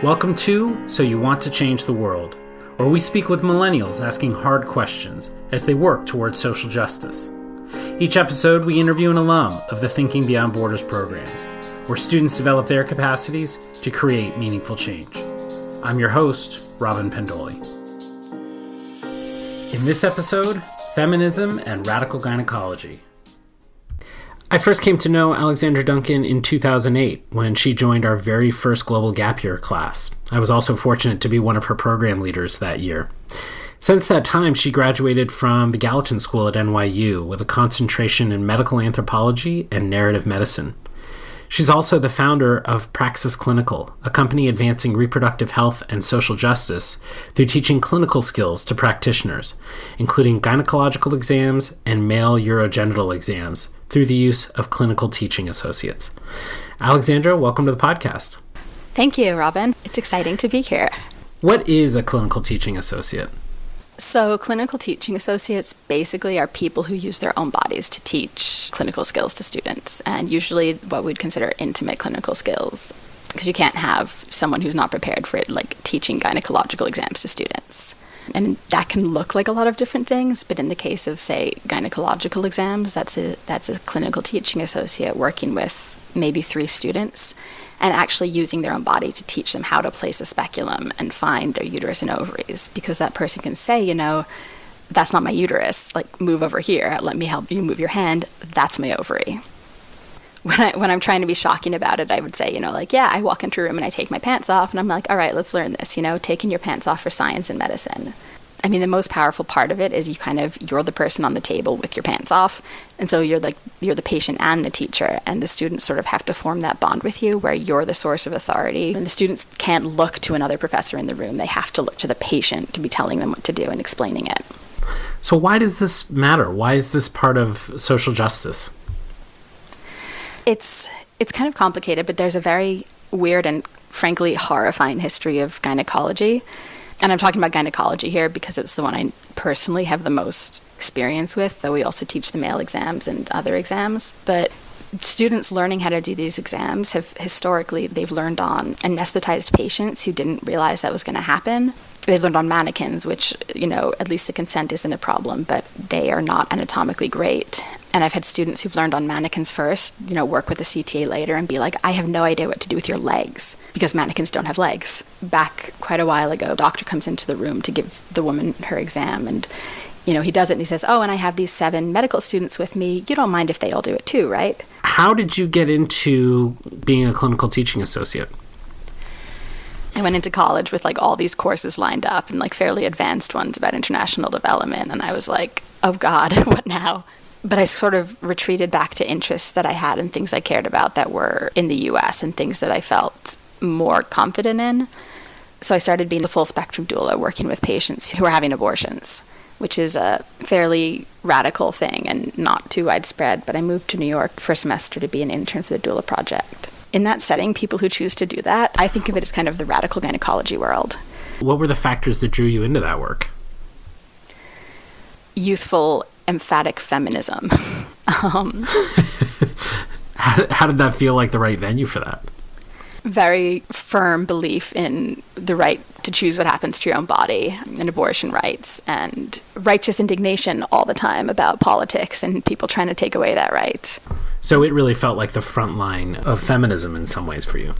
Welcome to So You Want to Change the World, where we speak with millennials asking hard questions as they work towards social justice. Each episode, we interview an alum of the Thinking Beyond Borders programs, where students develop their capacities to create meaningful change. I'm your host, Robin Pendoli. In this episode, Feminism and Radical Gynecology. I first came to know Alexandra Duncan in 2008 when she joined our very first Global Gap Year class. I was also fortunate to be one of her program leaders that year. Since that time, she graduated from the Gallatin School at NYU with a concentration in medical anthropology and narrative medicine. She's also the founder of Praxis Clinical, a company advancing reproductive health and social justice through teaching clinical skills to practitioners, including gynecological exams and male urogenital exams, through the use of clinical teaching associates. Alexandra, welcome to the podcast. Thank you, Robin. It's exciting to be here. What is a clinical teaching associate? So clinical teaching associates basically are people who use their own bodies to teach clinical skills to students, and usually what we'd consider intimate clinical skills, because you can't have someone who's not prepared for it, like teaching gynecological exams to students. And that can look like a lot of different things, but in the case of, say, gynecological exams, that's a clinical teaching associate working with maybe 3 students and actually using their own body to teach them how to place a speculum and find their uterus and ovaries, because that person can say, that's not my uterus, like move over here, let me help you move your hand, that's my ovary. When I'm trying to be shocking about it, I would say, I walk into a room and I take my pants off and I'm like, all right, let's learn this, taking your pants off for science and medicine. I mean, the most powerful part of it is you're the person on the table with your pants off. And so you're the patient and the teacher, and the students sort of have to form that bond with you where you're the source of authority. And the students can't look to another professor in the room. They have to look to the patient to be telling them what to do and explaining it. So why does this matter? Why is this part of social justice? It's kind of complicated, but there's a very weird and frankly horrifying history of gynecology. And I'm talking about gynecology here because it's the one I personally have the most experience with, though we also teach the male exams and other exams. But students learning how to do these exams they've learned on anesthetized patients who didn't realize that was going to happen. They've learned on mannequins, which, at least the consent isn't a problem, but they are not anatomically great. And I've had students who've learned on mannequins first, work with the CTA later and be like, I have no idea what to do with your legs, because mannequins don't have legs. Back quite a while ago, a doctor comes into the room to give the woman her exam, and he does it and he says, and I have these 7 medical students with me. You don't mind if they all do it too, right? How did you get into being a clinical teaching associate? I went into college with all these courses lined up and fairly advanced ones about international development. And I was like, oh God, what now? But I sort of retreated back to interests that I had and things I cared about that were in the US and things that I felt more confident in. So I started being a full spectrum doula, working with patients who are having abortions, which is a fairly radical thing and not too widespread. But I moved to New York for a semester to be an intern for the doula project. In that setting, people who choose to do that, I think of it as kind of the radical gynecology world. What were the factors that drew you into that work? Youthful, emphatic feminism. How did that feel like the right venue for that? Very firm belief in the right to choose what happens to your own body and abortion rights, and righteous indignation all the time about politics and people trying to take away that right. So it really felt like the front line of feminism in some ways for you.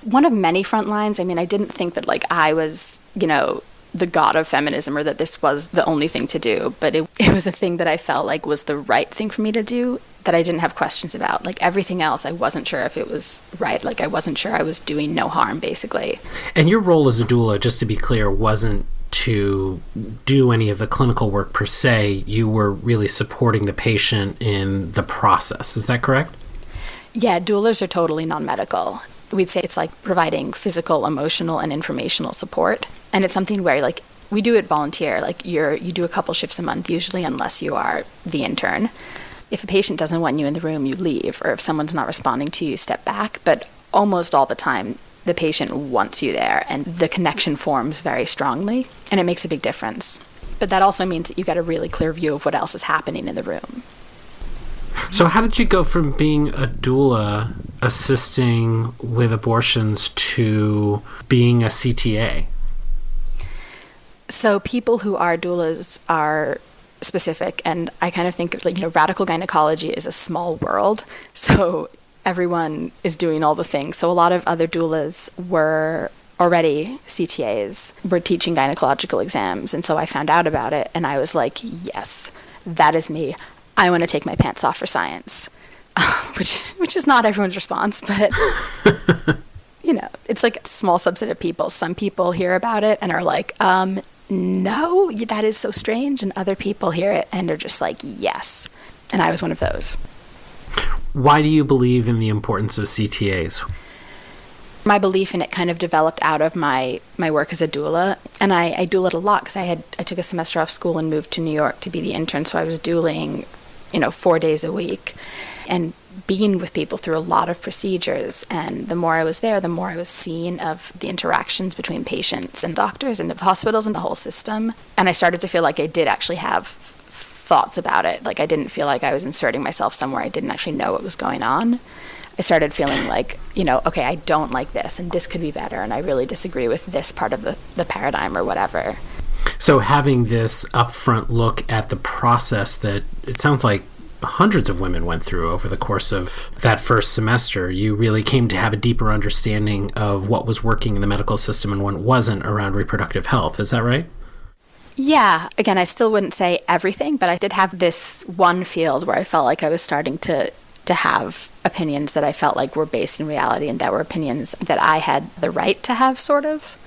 One of many front lines. I mean, I didn't think that I was, the god of feminism or that this was the only thing to do, but it was a thing that I felt like was the right thing for me to do, that I didn't have questions about. Everything else, I wasn't sure if it was right. I wasn't sure I was doing no harm, basically. And your role as a doula, just to be clear, wasn't to do any of the clinical work per se. You were really supporting the patient in the process. Is that correct? Yeah, doulas are totally non-medical. We'd say it's providing physical, emotional, and informational support. And it's something where we do it volunteer. You do a couple shifts a month usually, unless you are the intern. If a patient doesn't want you in the room, you leave. Or if someone's not responding to you, you step back. But almost all the time, the patient wants you there, and the connection forms very strongly, and it makes a big difference. But that also means that you get a really clear view of what else is happening in the room. So how did you go from being a doula assisting with abortions to being a CTA? So people who are doulas are specific, and I kind of think of radical gynecology is a small world. So everyone is doing all the things. So a lot of other doulas were already CTAs, were teaching gynecological exams. And so I found out about it and I was like, yes, that is me. I want to take my pants off for science, which is not everyone's response, but it's like a small subset of people. Some people hear about it and are like, no, that is so strange. And other people hear it and are just like, yes. And I was one of those. Why do you believe in the importance of CTAs? My belief in it kind of developed out of my work as a doula. And I doulaed a lot because I took a semester off school and moved to New York to be the intern. So I was douling, 4 days a week and being with people through a lot of procedures. And the more I was there, the more I was seeing of the interactions between patients and doctors and the hospitals and the whole system. And I started to feel like I did actually have thoughts about it. Like I didn't feel like I was inserting myself somewhere I didn't actually know what was going on. I started feeling like, okay, I don't like this and this could be better and I really disagree with this part of the paradigm or whatever. So having this upfront look at the process that it sounds like hundreds of women went through over the course of that first semester, you really came to have a deeper understanding of what was working in the medical system and what wasn't around reproductive health. Is that right? Yeah. Again, I still wouldn't say everything, but I did have this one field where I felt like I was starting to have opinions that I felt like were based in reality and that were opinions that I had the right to have, sort of.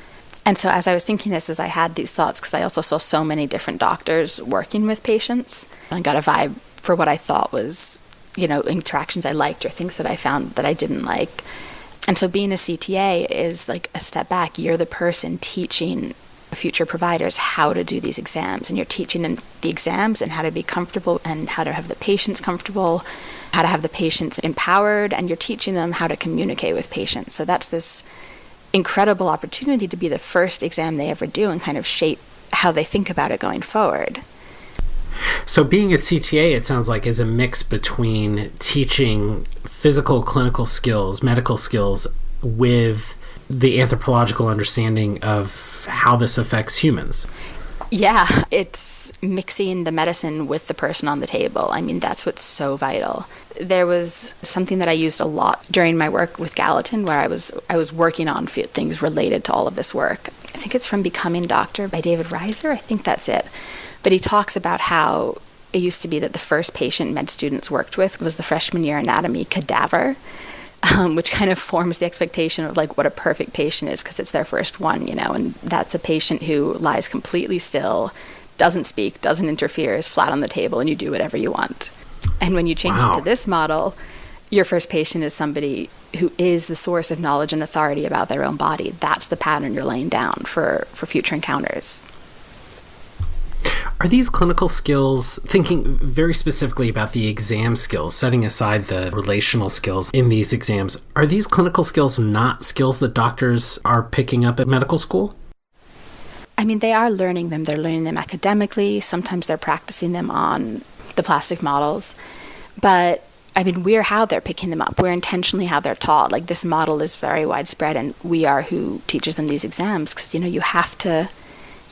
And so as I was thinking this, as I had these thoughts, because I also saw so many different doctors working with patients, I got a vibe for what I thought was, interactions I liked or things that I found that I didn't like. And so being a CTA is like a step back. You're the person teaching future providers how to do these exams, and you're teaching them the exams and how to be comfortable and how to have the patients comfortable, how to have the patients empowered, and you're teaching them how to communicate with patients. So that's this incredible opportunity to be the first exam they ever do and kind of shape how they think about it going forward. So being a CTA, it sounds like, is a mix between teaching physical, clinical skills, medical skills, with the anthropological understanding of how this affects humans. Yeah, it's mixing the medicine with the person on the table. I mean, that's what's so vital. There was something that I used a lot during my work with Gallatin, where I was working on things related to all of this work. I think it's from Becoming Doctor by David Reiser. I think that's it. But he talks about how it used to be that the first patient med students worked with was the freshman year anatomy cadaver, which kind of forms the expectation of like what a perfect patient is because it's their first one, and that's a patient who lies completely still, doesn't speak, doesn't interfere, is flat on the table, and you do whatever you want. And when you change it to this model, your first patient is somebody who is the source of knowledge and authority about their own body. That's the pattern you're laying down for future encounters. Are these clinical skills, thinking very specifically about the exam skills, setting aside the relational skills in these exams, are these clinical skills not skills that doctors are picking up at medical school? I mean, they are learning them. They're learning them academically. Sometimes they're practicing them on the plastic models. But, I mean, we're how they're picking them up. We're intentionally how they're taught. Like, this model is very widespread, and we are who teaches them these exams because,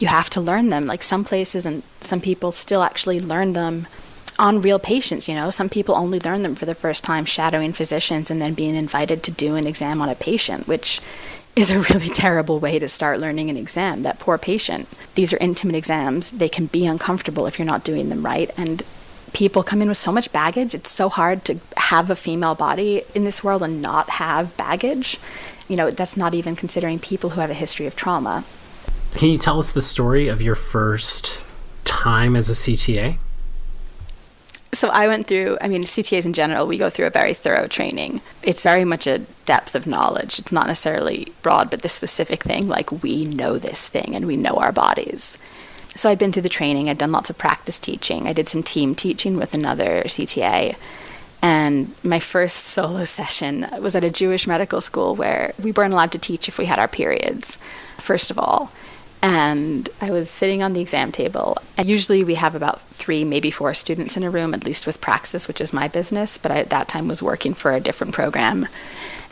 you have to learn them. Like some places and some people still actually learn them on real patients, Some people only learn them for the first time shadowing physicians and then being invited to do an exam on a patient, which is a really terrible way to start learning an exam. That poor patient. These are intimate exams. They can be uncomfortable if you're not doing them right. And people come in with so much baggage. It's so hard to have a female body in this world and not have baggage. That's not even considering people who have a history of trauma. Can you tell us the story of your first time as a CTA? So I went through, CTAs in general, we go through a very thorough training. It's very much a depth of knowledge. It's not necessarily broad, but this specific thing, like we know this thing and we know our bodies. So I'd been through the training. I'd done lots of practice teaching. I did some team teaching with another CTA. And my first solo session was at a Jewish medical school where we weren't allowed to teach if we had our periods, first of all. And I was sitting on the exam table. And usually we have about 3, maybe 4 students in a room, at least with Praxis, which is my business. But I, at that time, was working for a different program.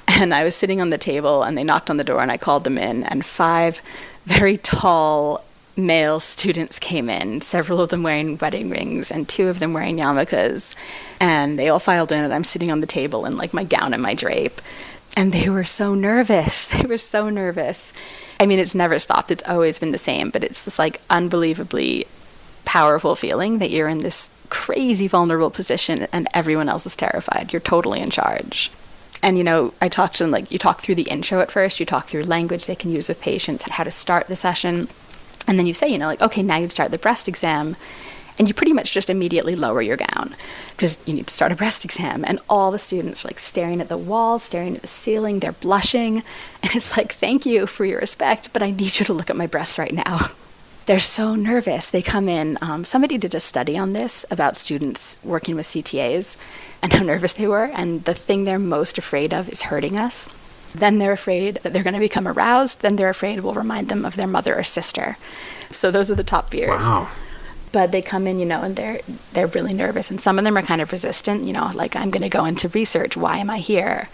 And I was sitting on the table, and they knocked on the door, and I called them in. And 5 very tall male students came in, several of them wearing wedding rings, and 2 of them wearing yarmulkes. And they all filed in, and I'm sitting on the table in like my gown and my drape. And they were so nervous. They were so nervous. I mean, it's never stopped. It's always been the same, but it's this like unbelievably powerful feeling that you're in this crazy vulnerable position and everyone else is terrified. You're totally in charge. And, you know, I talked to them, like, you talk through the intro at first, you talk through language they can use with patients, how to start the session. And then you say, you know, like, okay, now you start the breast exam. And you pretty much just immediately lower your gown because you need to start a breast exam. And all the students are like staring at the wall, staring at the ceiling, they're blushing. And it's like, thank you for your respect, but I need you to look at my breasts right now. They're so nervous. They come in. Somebody did a study on this about students working with CTAs and how nervous they were. And the thing they're most afraid of is hurting us. Then they're afraid that they're going to become aroused. Then they're afraid we'll remind them of their mother or sister. So those are the top fears. Wow. But they come in, you know, and they're really nervous. And some of them are kind of resistant, you know, like, I'm going to go into research. Why am I here?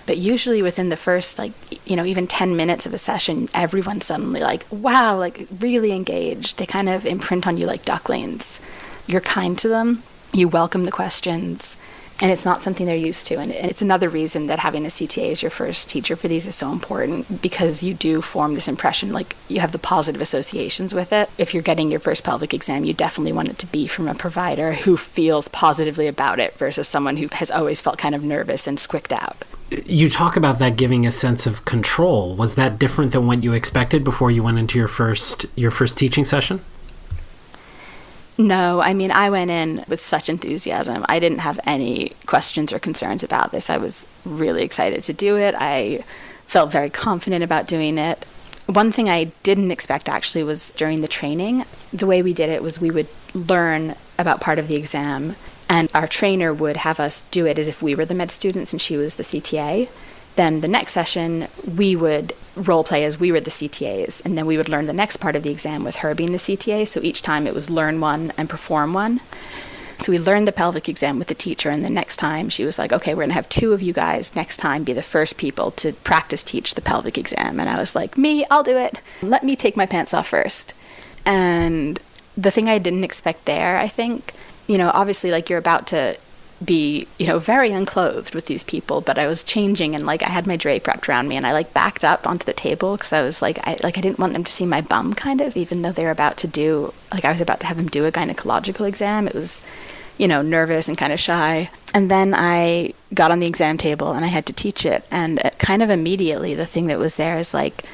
But usually within the first, like, you know, even 10 minutes of a session, everyone's suddenly like, wow, like really engaged. They kind of imprint on you like ducklings. You're kind to them. You welcome the questions. And it's not something they're used to. And it's another reason that having a CTA as your first teacher for these is so important, because you do form this impression, like you have the positive associations with it. If you're getting your first pelvic exam, you definitely want it to be from a provider who feels positively about it versus someone who has always felt kind of nervous and squicked out. You talk about that giving a sense of control. Was that different than what you expected before you went into your first teaching session? No, I mean, I went in with such enthusiasm. I didn't have any questions or concerns about this. I was really excited to do it. I felt very confident about doing it. One thing I didn't expect actually was during the training, the way we did it was we would learn about part of the exam, and our trainer would have us do it as if we were the med students and she was the CTA. Then the next session, we would role play as we were the CTAs, and then we would learn the next part of the exam with her being the CTA. So each time it was learn one and perform one. So we learned the pelvic exam with the teacher, and the next time she was like, okay, we're going to have 2 of you guys next time be the first people to practice teach the pelvic exam. And I was like, me, I'll do it. Let me take my pants off first. And the thing I didn't expect there, I think, you know, obviously, like, you're about to be, you know, very unclothed with these people, but I was changing, and like I had my drape wrapped around me, and I like backed up onto the table because I was like, I didn't want them to see my bum, kind of, even though they're about to do, like, I was about to have them do a gynecological exam. It was, you know, nervous and kind of shy. And then I got on the exam table and I had to teach it, and kind of immediately the thing that was there is like,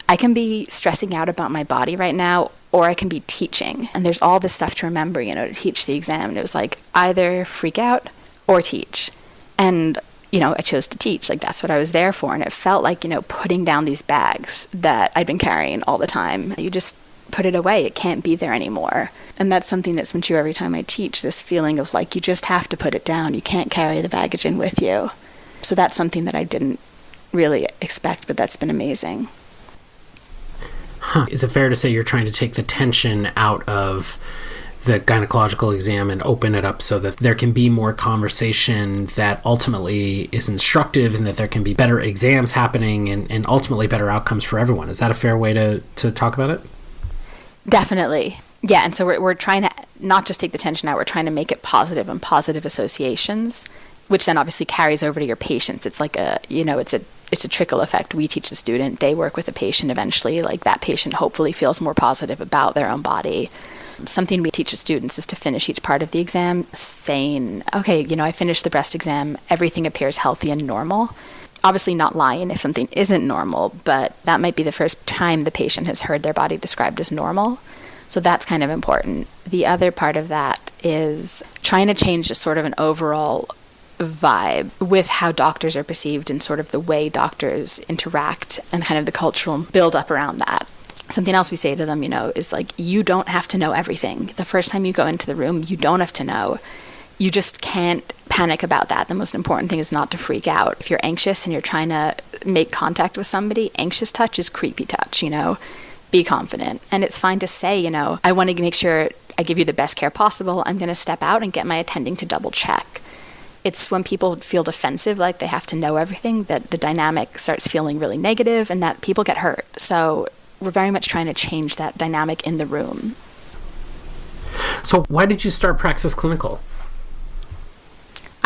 I can be stressing out about my body right now, or I can be teaching. And there's all this stuff to remember, you know, to teach the exam. And it was like, either freak out or teach. And, you know, I chose to teach. Like, that's what I was there for. And it felt like, you know, putting down these bags that I'd been carrying all the time. You just put it away. It can't be there anymore. And that's something that's been true every time I teach, this feeling of like, you just have to put it down. You can't carry the baggage in with you. So that's something that I didn't really expect, but that's been amazing. Huh. Is it fair to say you're trying to take the tension out of the gynecological exam and open it up so that there can be more conversation that ultimately is instructive, and that there can be better exams happening and ultimately better outcomes for everyone? Is that a fair way to talk about it? Definitely. Yeah, and so we're trying to not just take the tension out, we're trying to make it positive and positive associations, which then obviously carries over to your patients. It's like a, you know, it's a trickle effect. We teach the student, they work with the patient eventually. Like, that patient hopefully feels more positive about their own body. Something we teach the students is to finish each part of the exam saying, okay, you know, I finished the breast exam, everything appears healthy and normal. Obviously not lying if something isn't normal, but that might be the first time the patient has heard their body described as normal. So that's kind of important. The other part of that is trying to change just sort of an overall vibe with how doctors are perceived and sort of the way doctors interact and kind of the cultural build up around that. Something else we say to them, you know, is like, you don't have to know everything. The first time you go into the room, you don't have to know. You just can't panic about that. The most important thing is not to freak out. If you're anxious and you're trying to make contact with somebody, anxious touch is creepy touch, you know. be confident. And it's fine to say, I want to make sure I give you the best care possible. I'm going to step out and get my attending to double check. It's when people feel defensive, like they have to know everything, that the dynamic starts feeling really negative and that people get hurt. So we're very much trying to change that dynamic in the room. So why did you start Praxis Clinical?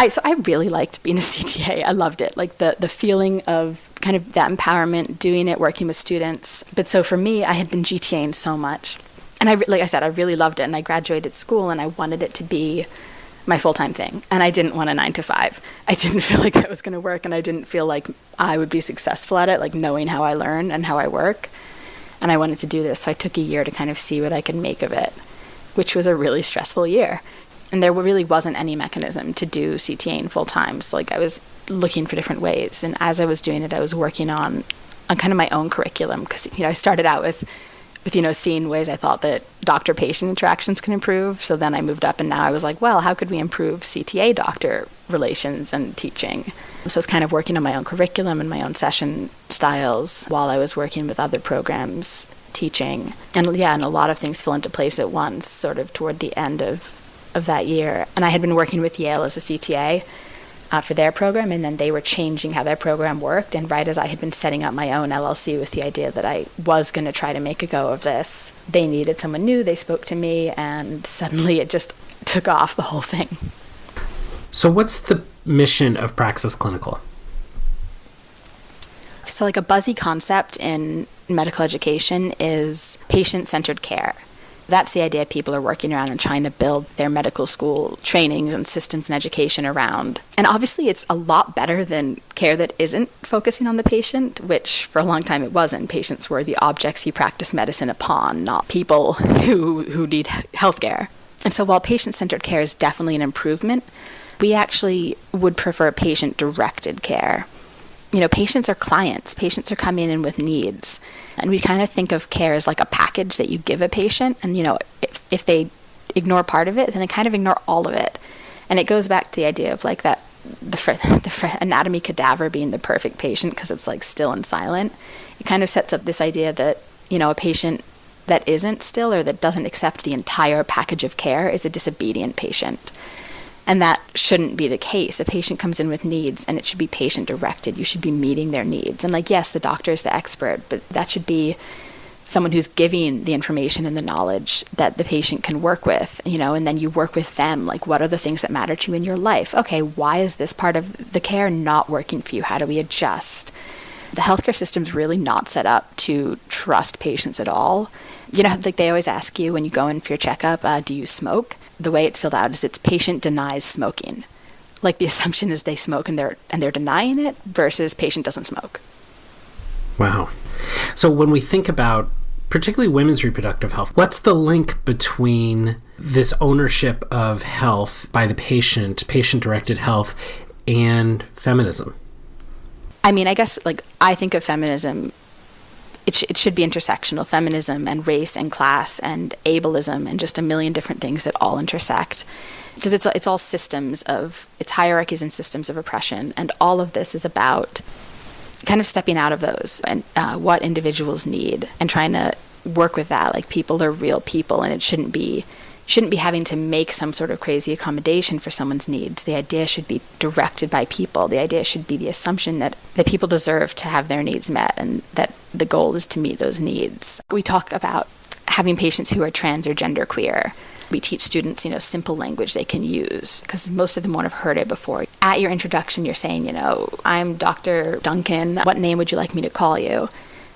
So I really liked being a CTA. I loved it. Like the feeling of kind of that empowerment, doing it, working with students. But so for me, I had been GTAing so much. And like I said, I really loved it. And I graduated school and I wanted it to be my full-time thing. And I didn't want a 9-to-5. I didn't feel like that was going to work. And I didn't feel like I would be successful at it, like knowing how I learn and how I work. And I wanted to do this. So I took a year to kind of see what I could make of it, which was a really stressful year. And there really wasn't any mechanism to do CTAing full-time. So like I was looking for different ways. And as I was doing it, I was working on kind of my own curriculum. Because, I started out with seeing ways I thought that doctor-patient interactions can improve. So then I moved up and now I was like, well, how could we improve CTA-doctor relations and teaching? So it's kind of working on my own curriculum and my own session styles while I was working with other programs teaching. And a lot of things fell into place at once, sort of toward the end of that year. And I had been working with Yale as a CTA for their program, and then they were changing how their program worked. And right as I had been setting up my own LLC with the idea that I was going to try to make a go of this, they needed someone new. They spoke to me, and suddenly it just took off, the whole thing. So what's the mission of Praxis Clinical? So like a buzzy concept in medical education is patient-centered care. That's the idea people are working around and trying to build their medical school trainings and systems and education around. And obviously it's a lot better than care that isn't focusing on the patient, which for a long time it wasn't. Patients were the objects you practice medicine upon, not people who need healthcare. And so while patient-centered care is definitely an improvement, we actually would prefer patient-directed care. Patients are clients. Patients are coming in with needs. And we kind of think of care as like a package that you give a patient. And, if they ignore part of it, then they kind of ignore all of it. And it goes back to the idea of like that, the anatomy cadaver being the perfect patient because it's like still and silent. It kind of sets up this idea that, a patient that isn't still or that doesn't accept the entire package of care is a disobedient patient. And that shouldn't be the case. A patient comes in with needs, and it should be patient-directed. You should be meeting their needs. And, yes, the doctor is the expert, but that should be someone who's giving the information and the knowledge that the patient can work with, and then you work with them. Like, what are the things that matter to you in your life? Okay, why is this part of the care not working for you? How do we adjust? The healthcare system's really not set up to trust patients at all. Like they always ask you when you go in for your checkup, do you smoke? The way it's filled out is it's patient denies smoking. Like the assumption is they smoke and they're denying it versus patient doesn't smoke. Wow. So when we think about particularly women's reproductive health, what's the link between this ownership of health by the patient, patient-directed health, and feminism? I mean, I guess I think of feminism, it should be intersectional. Feminism and race and class and ableism and just a million different things that all intersect. Because it's all systems it's hierarchies and systems of oppression. And all of this is about kind of stepping out of those and what individuals need and trying to work with that. Like people are real people, and it shouldn't be having to make some sort of crazy accommodation for someone's needs. The idea should be directed by people. The idea should be the assumption that people deserve to have their needs met and that the goal is to meet those needs. We talk about having patients who are trans or genderqueer. We teach students, simple language they can use because most of them won't have heard it before. At your introduction, you're saying, I'm Dr. Duncan. What name would you like me to call you?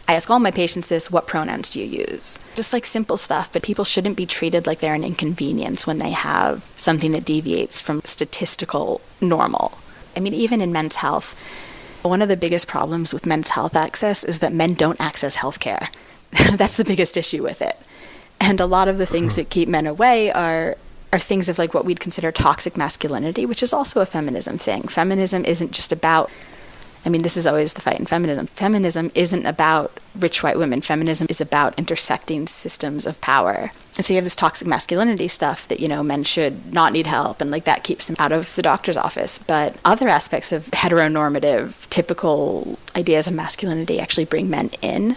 I ask all my patients this, what pronouns do you use? Just like simple stuff, but people shouldn't be treated like they're an inconvenience when they have something that deviates from statistical normal. I mean, even in men's health, one of the biggest problems with men's health access is that men don't access healthcare. That's the biggest issue with it. And a lot of the things that keep men away are things of like what we'd consider toxic masculinity, which is also a feminism thing. Feminism isn't just about, this is always the fight in feminism. Feminism isn't about rich white women. Feminism is about intersecting systems of power. And so you have this toxic masculinity stuff that, men should not need help, and that keeps them out of the doctor's office. But other aspects of heteronormative, typical ideas of masculinity actually bring men in.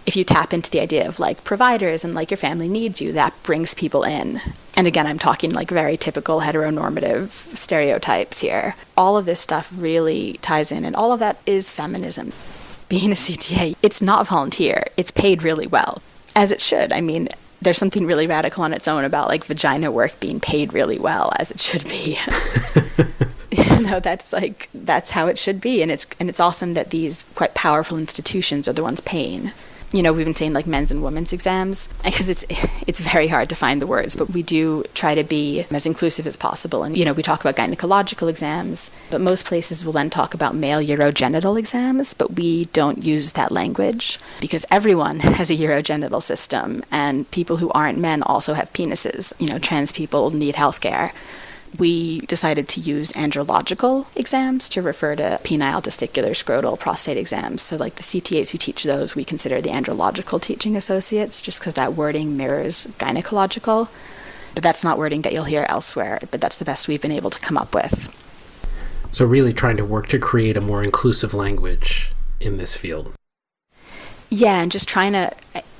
if you tap into the idea of like providers and like your family needs you, that brings people in. And again, I'm talking like very typical heteronormative stereotypes here. All of this stuff really ties in, and all of that is feminism. Being a CTA, it's not volunteer. It's paid really well, as it should. I mean, there's something really radical on its own about like vagina work being paid really well, as it should be. That's how it should be. And it's awesome that these quite powerful institutions are the ones paying. We've been saying like men's and women's exams, because it's very hard to find the words, but we do try to be as inclusive as possible. And, we talk about gynecological exams, but most places will then talk about male urogenital exams, but we don't use that language because everyone has a urogenital system, and people who aren't men also have penises. Trans people need healthcare. We decided to use andrological exams to refer to penile, testicular, scrotal, prostate exams. So like the CTAs who teach those, we consider the andrological teaching associates, just because that wording mirrors gynecological. But that's not wording that you'll hear elsewhere, but that's the best we've been able to come up with. So really trying to work to create a more inclusive language in this field. Yeah, and just trying to...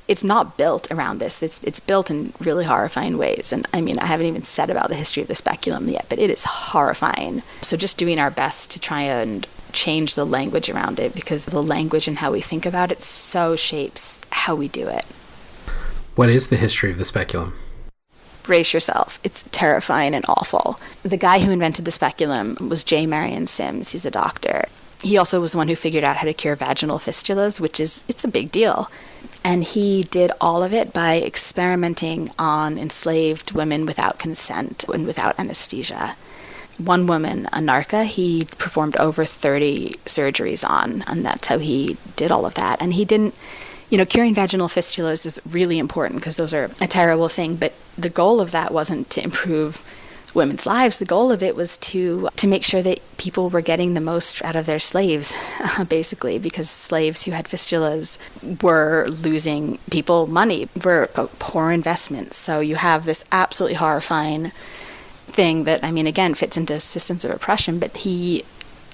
It's not built around this. It's built in really horrifying ways. And I mean, I haven't even said about the history of the speculum yet, but it is horrifying. So just doing our best to try and change the language around it, because the language and how we think about it so shapes how we do it. What is the history of the speculum? Brace yourself. It's terrifying and awful. The guy who invented the speculum was J. Marion Sims. He's a doctor. He also was the one who figured out how to cure vaginal fistulas, it's a big deal. And he did all of it by experimenting on enslaved women without consent and without anesthesia. One woman, Anarcha, he performed over 30 surgeries on, and that's how he did all of that. And he didn't, curing vaginal fistulas is really important because those are a terrible thing, but the goal of that wasn't to improve women's lives. The goal of it was to make sure that people were getting the most out of their slaves, basically, because slaves who had fistulas were losing people money, were a poor investment. So you have this absolutely horrifying thing that, I mean, again, fits into systems of oppression, but he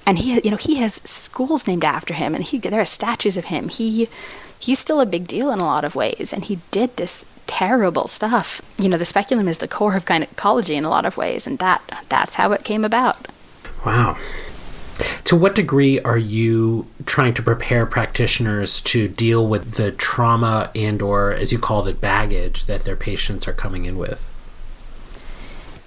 has schools named after him, and there are statues of him. He's still a big deal in a lot of ways, and he did this terrible stuff. The speculum is the core of gynecology in a lot of ways, and that's how it came about. Wow. To what degree are you trying to prepare practitioners to deal with the trauma and, or as you called it, baggage that their patients are coming in with?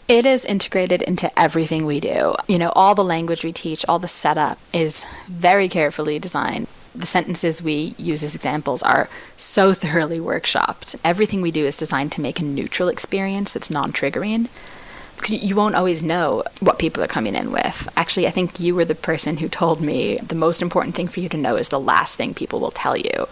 It is integrated into everything we do. All the language we teach, all the setup is very carefully designed. The sentences we use as examples are so thoroughly workshopped. Everything we do is designed to make a neutral experience that's non-triggering. Because you won't always know what people are coming in with. Actually, I think you were the person who told me the most important thing for you to know is the last thing people will tell you.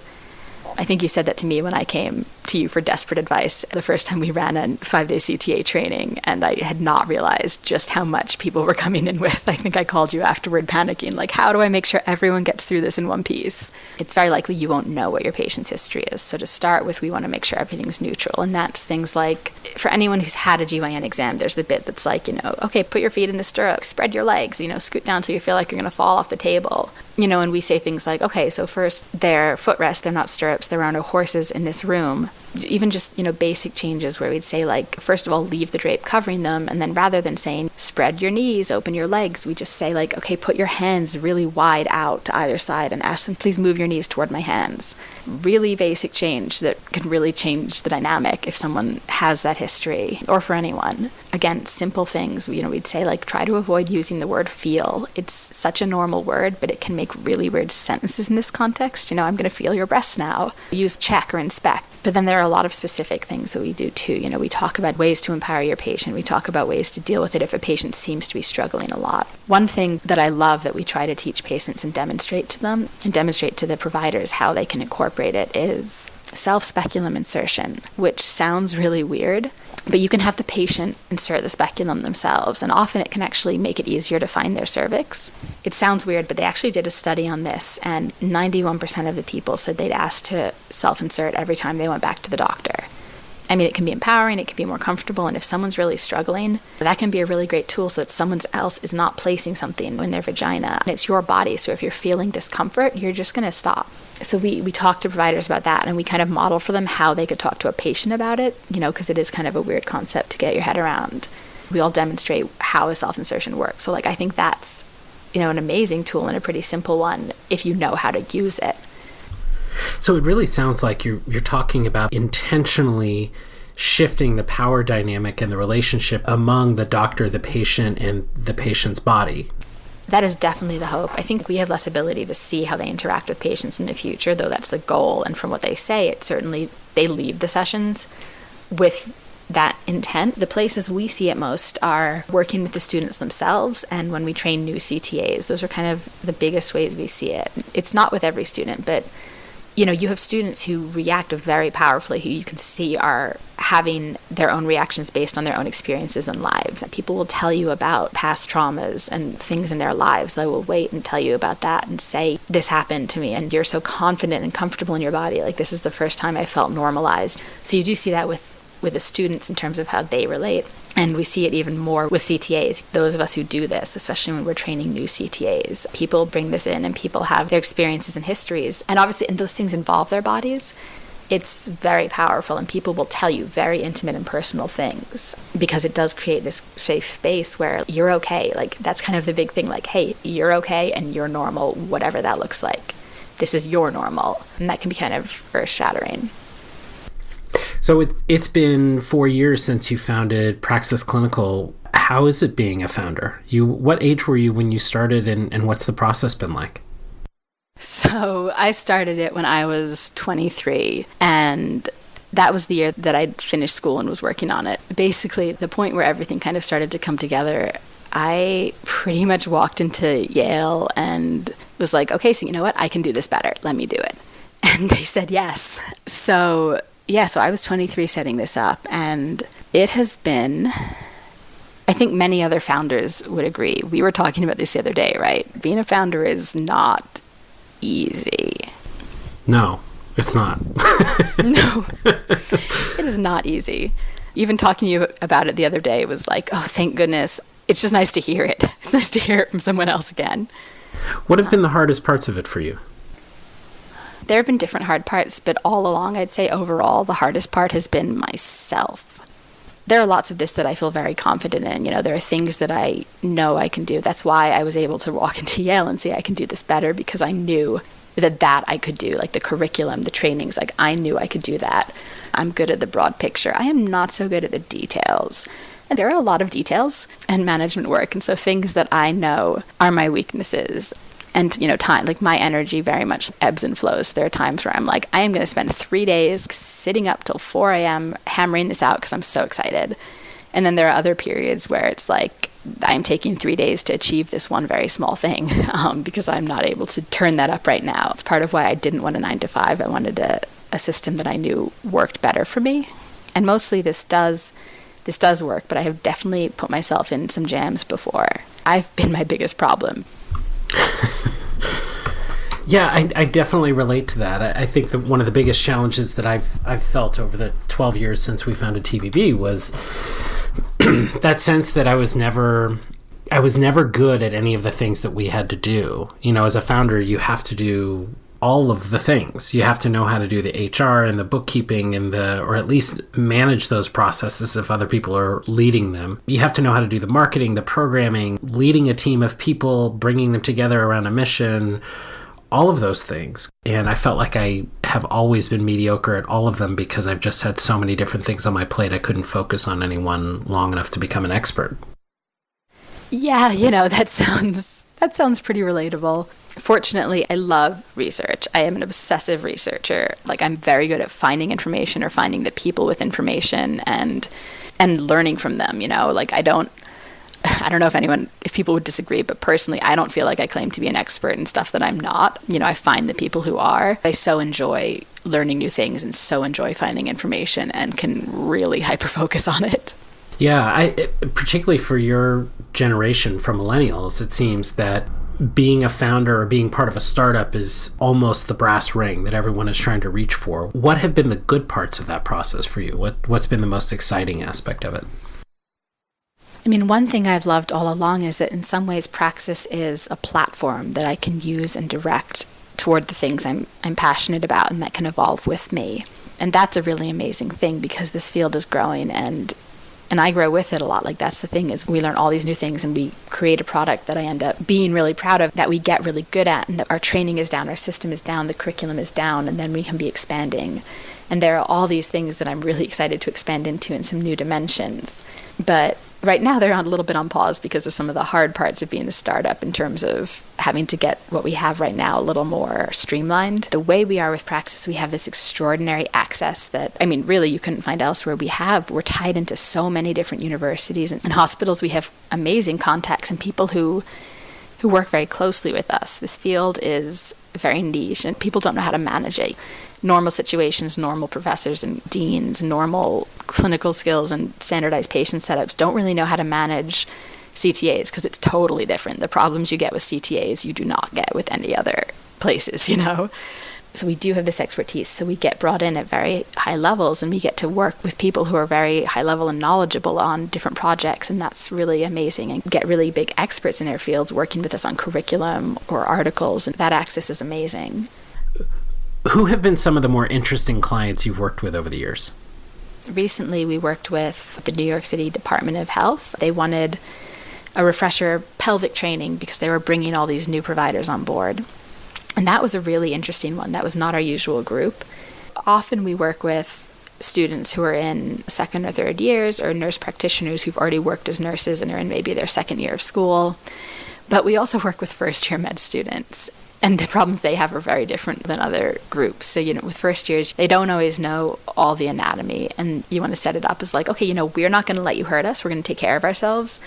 I think you said that to me when I came to you for desperate advice the first time we ran a 5-day CTA training, and I had not realized just how much people were coming in with. I think I called you afterward panicking, like, how do I make sure everyone gets through this in one piece? It's very likely you won't know what your patient's history is. So to start with, we want to make sure everything's neutral. And that's things like, for anyone who's had a GYN exam, there's the bit that's like, okay, put your feet in the stirrup, spread your legs, scoot down till you feel like you're going to fall off the table. And we say things like, okay, so first they're footrests, they're not stirrups, there are no horses in this room. Even just, basic changes where we'd say, like, first of all, leave the drape covering them. And then rather than saying, spread your knees, open your legs, we just say, like, okay, put your hands really wide out to either side and ask them, please move your knees toward my hands. Really basic change that can really change the dynamic if someone has that history, or for anyone. Again, simple things, we'd say, like, try to avoid using the word feel. It's such a normal word, but it can make really weird sentences in this context. I'm going to feel your breasts now. Use check or inspect. But then there are a lot of specific things that we do too. We talk about ways to empower your patient. We talk about ways to deal with it if a patient seems to be struggling a lot. One thing that I love that we try to teach patients and demonstrate to them and demonstrate to the providers how they can incorporate it is self-speculum insertion, which sounds really weird, but you can have the patient insert the speculum themselves, and often it can actually make it easier to find their cervix. It sounds weird, but they actually did a study on this, and 91% of the people said they'd asked to self-insert every time they went back to the doctor. I mean, it can be empowering, it can be more comfortable, and if someone's really struggling, that can be a really great tool so that someone else is not placing something in their vagina. It's your body, so if you're feeling discomfort, you're just going to stop. So we talk to providers about that, and we kind of model for them how they could talk to a patient about it, because it is kind of a weird concept to get your head around. We all demonstrate how a self-insertion works. So I think that's, an amazing tool and a pretty simple one if you know how to use it. So it really sounds like you're talking about intentionally shifting the power dynamic and the relationship among the doctor, the patient, and the patient's body. That is definitely the hope. I think we have less ability to see how they interact with patients in the future, though that's the goal. And from what they say, it certainly, they leave the sessions with that intent. The places we see it most are working with the students themselves and when we train new CTAs. Those are kind of the biggest ways we see it. It's not with every student, but you have students who react very powerfully, who you can see are having their own reactions based on their own experiences and lives. And people will tell you about past traumas and things in their lives. They will wait and tell you about that and say, this happened to me, and you're so confident and comfortable in your body. This is the first time I felt normalized. So you do see that with the students in terms of how they relate. And we see it even more with CTAs. Those of us who do this, especially when we're training new CTAs, people bring this in and people have their experiences and histories. And obviously, and those things involve their bodies. It's very powerful, and people will tell you very intimate and personal things because it does create this safe space where you're okay. That's kind of the big thing. Hey, you're okay and you're normal, whatever that looks like. This is your normal. And that can be kind of earth-shattering. So it's been 4 years since you founded Praxis Clinical. How is it being a founder? What age were you when you started, and what's the process been like? So I started it when I was 23, and that was the year that I'd finished school and was working on it. Basically, the point where everything kind of started to come together, I pretty much walked into Yale and was like, okay, so you know what? I can do this better. Let me do it. And they said yes. So I was 23 setting this up, and it has been, I think many other founders would agree. We were talking about this the other day, right? Being a founder is not easy. No, it's not. No, it is not easy. Even talking to you about it the other day was like, oh, thank goodness. It's just nice to hear it. It's nice to hear it from someone else again. What have been the hardest parts of it for you? There have been different hard parts, but all along, I'd say overall, the hardest part has been myself. There are lots of this that I feel very confident in. There are things that I know I can do. That's why I was able to walk into Yale and say I can do this better, because I knew that I could do, the curriculum, the trainings, I knew I could do that. I'm good at the broad picture. I am not so good at the details. And there are a lot of details and management work, and so things that I know are my weaknesses. And, time, my energy very much ebbs and flows. There are times where I'm I am going to spend 3 days sitting up till 4 a.m. hammering this out because I'm so excited. And then there are other periods where it's I'm taking 3 days to achieve this one very small thing because I'm not able to turn that up right now. It's part of why I didn't want a 9-to-5. I wanted a system that I knew worked better for me. And mostly this does work, but I have definitely put myself in some jams before. I've been my biggest problem. Yeah, I definitely relate to that. I think that one of the biggest challenges that I've felt over the 12 years since we founded TBB was that sense that I was never good at any of the things that we had to do. As a founder, you have to do all of the things. You have to know how to do the HR and the bookkeeping or at least manage those processes if other people are leading them. You have to know how to do the marketing, the programming, leading a team of people, bringing them together around a mission, all of those things. And I felt like I have always been mediocre at all of them because I've just had so many different things on my plate. I couldn't focus on any one long enough to become an expert. Yeah, that sounds pretty relatable. Fortunately, I love research. I am an obsessive researcher. I'm very good at finding information or finding the people with information and learning from them, I don't know if people would disagree, but personally, I don't feel like I claim to be an expert in stuff that I'm not. I find the people who are. I so enjoy learning new things and so enjoy finding information and can really hyper-focus on it. Yeah, particularly for your generation, for millennials, it seems that being a founder or being part of a startup is almost the brass ring that everyone is trying to reach for. What have been the good parts of that process for you? What's been the most exciting aspect of it? I mean, one thing I've loved all along is that in some ways Praxis is a platform that I can use and direct toward the things I'm passionate about and that can evolve with me. And that's a really amazing thing because this field is growing and I grow with it a lot. Like, that's the thing, is we learn all these new things and we create a product that I end up being really proud of, that we get really good at, and that our training is down, our system is down, the curriculum is down, and then we can be expanding. And there are all these things that I'm really excited to expand into in some new dimensions. But right now they're on a little bit on pause because of some of the hard parts of being a startup in terms of having to get what we have right now a little more streamlined. The way we are with Praxis, we have this extraordinary access that, I mean, really you couldn't find elsewhere. We're tied into so many different universities and hospitals. We have amazing contacts and people who work very closely with us. This field is very niche and people don't know how to manage it. Normal situations, normal professors and deans, normal clinical skills and standardized patient setups don't really know how to manage CTAs because it's totally different. The problems you get with CTAs you do not get with any other places, you know? So we do have this expertise. So we get brought in at very high levels and we get to work with people who are very high level and knowledgeable on different projects. And that's really amazing, and get really big experts in their fields working with us on curriculum or articles. And that access is amazing. Who have been some of the more interesting clients you've worked with over the years? Recently, we worked with the New York City Department of Health. They wanted a refresher pelvic training because they were bringing all these new providers on board. And that was a really interesting one. That was not our usual group. Often we work with students who are in second or third years, or nurse practitioners who've already worked as nurses and are in maybe their second year of school. But we also work with first-year med students. And the problems they have are very different than other groups. So, you know, with first years, they don't always know all the anatomy. And you want to set it up as like, okay, you know, we're not going to let you hurt us. We're going to take care of ourselves.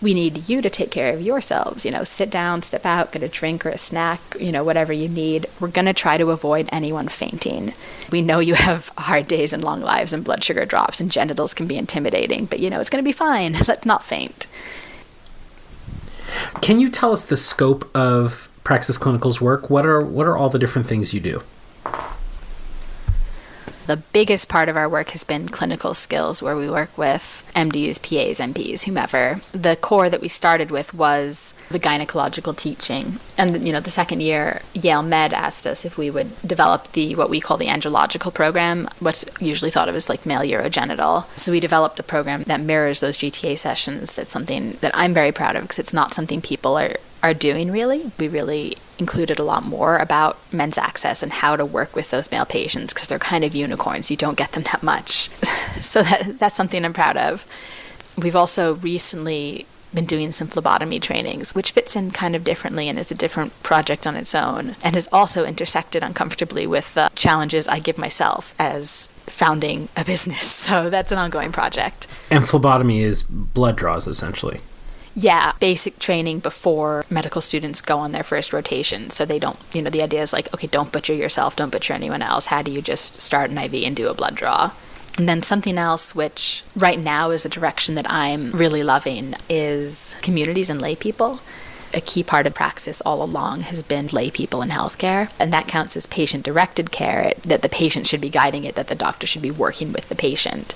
We need you to take care of yourselves. You know, sit down, step out, get a drink or a snack, you know, whatever you need. We're going to try to avoid anyone fainting. We know you have hard days and long lives and blood sugar drops and genitals can be intimidating. But, you know, it's going to be fine. Let's not faint. Can you tell us the scope of Praxis Clinical's work? What are all the different things you do? The biggest part of our work has been clinical skills, where we work with MDs, PAs, MPs, whomever. The core that we started with was the gynecological teaching. And, you know, the second year, Yale Med asked us if we would develop what we call the andrological program, what's usually thought of as like male urogenital. So we developed a program that mirrors those GTA sessions. It's something that I'm very proud of because it's not something people are doing really. We really included a lot more about men's access and how to work with those male patients because they're kind of unicorns. You don't get them that much. So that's something I'm proud of. We've also recently been doing some phlebotomy trainings, which fits in kind of differently and is a different project on its own, and has also intersected uncomfortably with the challenges I give myself as founding a business. So that's an ongoing project. And phlebotomy is blood draws, essentially. Yeah, basic training before medical students go on their first rotation. So they don't, you know, the idea is like, okay, don't butcher yourself, don't butcher anyone else. How do you just start an IV and do a blood draw? And then something else, which right now is a direction that I'm really loving, is communities and lay people. A key part of Praxis all along has been lay people in healthcare, and that counts as patient-directed care, that the patient should be guiding it, that the doctor should be working with the patient.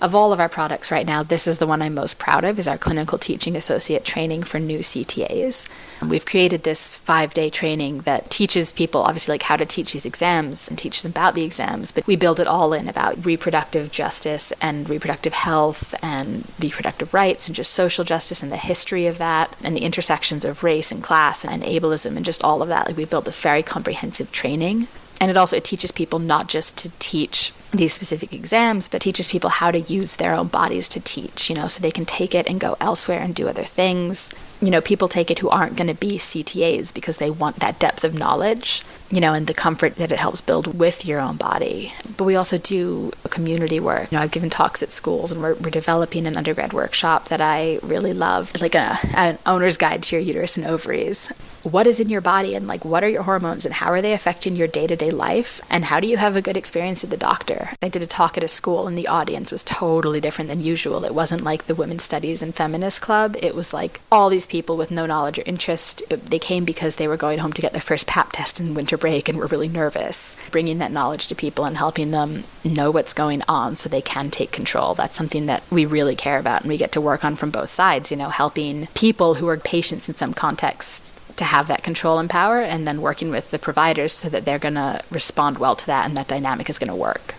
Of all of our products right now, this is the one I'm most proud of, is our clinical teaching associate training for new CTAs. We've created this 5-day training that teaches people, obviously, like how to teach these exams and teach them about the exams, but we build it all in about reproductive justice and reproductive health and reproductive rights and just social justice and the history of that and the intersections of race and class and ableism and just all of that. Like, we built this very comprehensive training. And it teaches people not just to teach these specific exams, but teaches people how to use their own bodies to teach, you know, so they can take it and go elsewhere and do other things. You know, people take it who aren't going to be CTAs because they want that depth of knowledge, you know, and the comfort that it helps build with your own body. But we also do community work. I've given talks at schools, and we're developing an undergrad workshop that I really love. It's like an owner's guide to your uterus and ovaries. What is in your body, and what are your hormones, and how are they affecting your day-to-day life, and how do you have a good experience at the doctor? I did a talk at a school, and the audience was totally different than usual. It wasn't like the Women's Studies and Feminist Club. It was like all these people with no knowledge or interest. They came because they were going home to get their first pap test in winter break and were really nervous. Bringing that knowledge to people and helping them know what's going on so they can take control. That's something that we really care about, and we get to work on from both sides, helping people who are patients in some contexts to have that control and power, and then working with the providers so that they're going to respond well to that and that dynamic is going to work.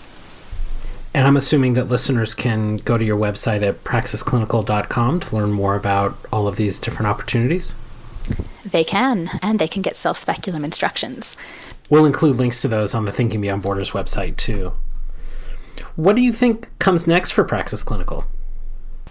And I'm assuming that listeners can go to your website at praxisclinical.com to learn more about all of these different opportunities? They can, and they can get self-speculum instructions. We'll include links to those on the Thinking Beyond Borders website, too. What do you think comes next for Praxis Clinical?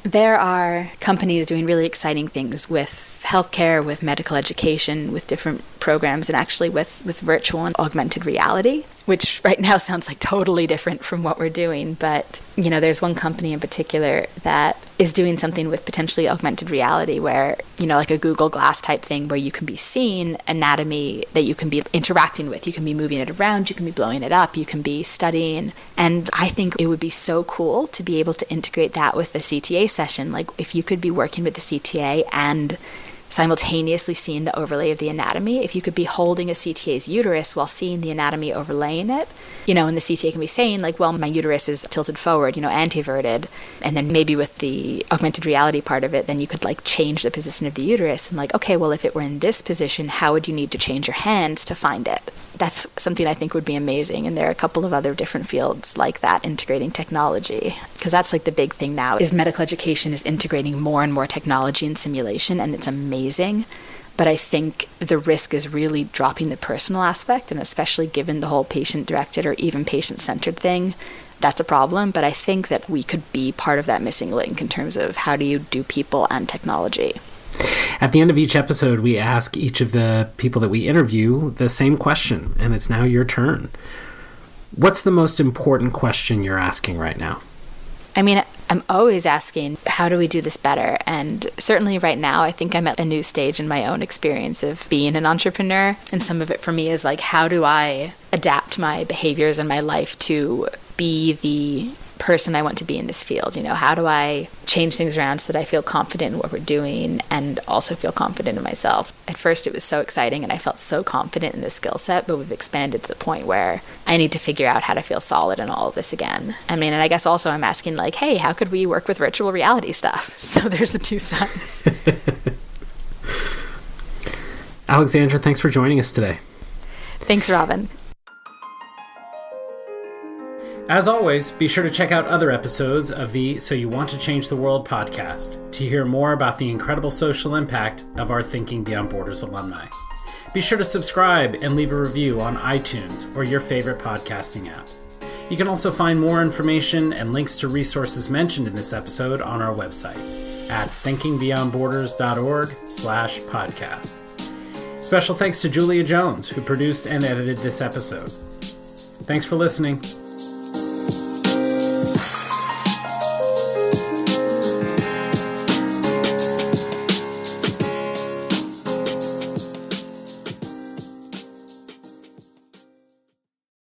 There are companies doing really exciting things with healthcare, with medical education, with different programs, and actually with virtual and augmented reality, which right now sounds like totally different from what we're doing. But, there's one company in particular that is doing something with potentially augmented reality where, like a Google Glass type thing where you can be seeing anatomy that you can be interacting with. You can be moving it around, you can be blowing it up, you can be studying. And I think it would be so cool to be able to integrate that with the CTA session. Like if you could be working with the CTA and simultaneously seeing the overlay of the anatomy, if you could be holding a CTA's uterus while seeing the anatomy overlaying it, and the CTA can be saying my uterus is tilted forward, anteverted, and then maybe with the augmented reality part of it, then you could change the position of the uterus and okay, well, if it were in this position, how would you need to change your hands to find it? That's something I think would be amazing, and there are a couple of other different fields like that integrating technology, because that's the big thing now is medical education is integrating more and more technology and simulation, and it's amazing. But I think the risk is really dropping the personal aspect, and especially given the whole patient-directed or even patient-centered thing, that's a problem. But I think that we could be part of that missing link in terms of how do you do people and technology. At the end of each episode, we ask each of the people that we interview the same question, and it's now your turn. What's the most important question you're asking right now? I'm always asking, how do we do this better? And certainly right now, I think I'm at a new stage in my own experience of being an entrepreneur. And some of it for me is how do I adapt my behaviors and my life to be the person I want to be in this field? How do I change things around so that I feel confident in what we're doing and also feel confident in myself? At first, it was so exciting and I felt so confident in this skill set, but we've expanded to the point where I need to figure out how to feel solid in all of this again. And I guess also I'm asking hey, how could we work with virtual reality stuff? So there's the two sides. Alexandra, thanks for joining us today. Thanks, Robin. As always, be sure to check out other episodes of the So You Want to Change the World podcast to hear more about the incredible social impact of our Thinking Beyond Borders alumni. Be sure to subscribe and leave a review on iTunes or your favorite podcasting app. You can also find more information and links to resources mentioned in this episode on our website at thinkingbeyondborders.org/podcast. Special thanks to Julia Jones, who produced and edited this episode. Thanks for listening.